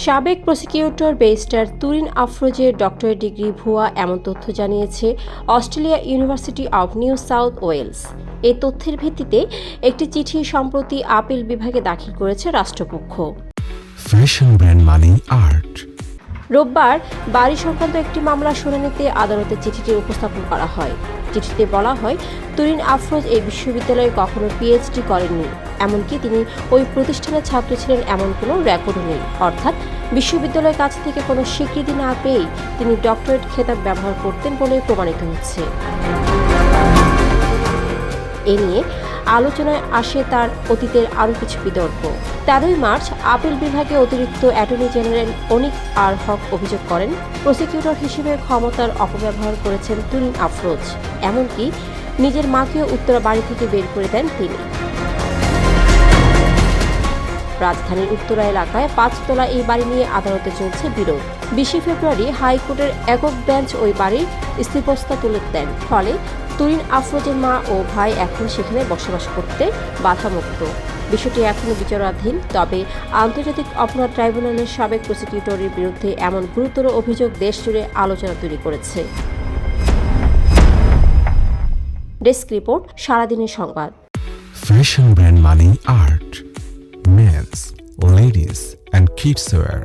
সাবেক prosecutor barrister Turin আফরোজের doctorate degree ভুয়া এমন তথ্য জানিয়েছে Australia university of New South Wales. এই তথ্যের ভিত্তিতে একটি চিঠি সম্প্রতি আপিল বিভাগে দাখিল করেছে রাষ্ট্রপক্ষ। ফ্যাশন ব্র্যান্ড মানে আর্ট। রোববার বাড়ি সংক্রান্ত একটি মামলার শুনানিতে আদালতে চিঠিটি উপস্থাপন করা হয়। চিঠিতে বলা হয়, তুরিন আফরোজ এই বিশ্ববিদ্যালয়ে কখনো পিএইচডি করেননি, এমনকি তিনি ওই প্রতিষ্ঠানের ছাত্র ছিলেন এমন কোনো রেকর্ডও নেই। অর্থাৎ বিশ্ববিদ্যালয়ের কাছ থেকে কোনো স্বীকৃতি না পেয়েই তিনি ডক্টরেট খেতাব ব্যবহার করতেন বলে প্রমাণিত হচ্ছে। এ নিয়ে আলোচনায় আসে তার অতীতের আরও কিছু বিতর্ক। 13 মার্চ আপিল বিভাগে অতিরিক্ত অ্যাটর্নি জেনারেল অনিক আর হক অভিযোগ করেন, প্রসিকিউটর হিসেবে ক্ষমতার অপব্যবহার করেছেন তুরিন আফরোজ। এমনকি নিজের মাকেও উত্তরা বাড়ি থেকে বের করে দেন তিনি। রাজধানীর উত্তরা এলাকায় 5 তলা এই বাড়ি নিয়ে আদালতে চলছে বিরোধ। 20 ফেব্রুয়ারি হাইকোর্টের একক বেঞ্চ ওই বাড়ির স্থিতিপ্রস্তাব তুলে দেন। ফলে তুরিন আফরোজের মা ও ভাই এখন সেখানে বসবাস করতে বাধামুক্ত। বিষয়টি এখনও বিচারাধীন। তবে আন্তর্জাতিক অপরাধ ট্রাইব্যুনালের সাবেক প্রসিকিউটরের বিরুদ্ধে এমন গুরুতর অভিযোগ দেশজুড়ে আলোচনা তৈরি করেছে। ডেস্ক রিপোর্ট, সারাদিনের সংবাদ। ফ্যাশন ব্র্যান্ড মানে art. Men's, ladies and kids wear.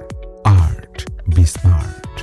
Art. Be smart.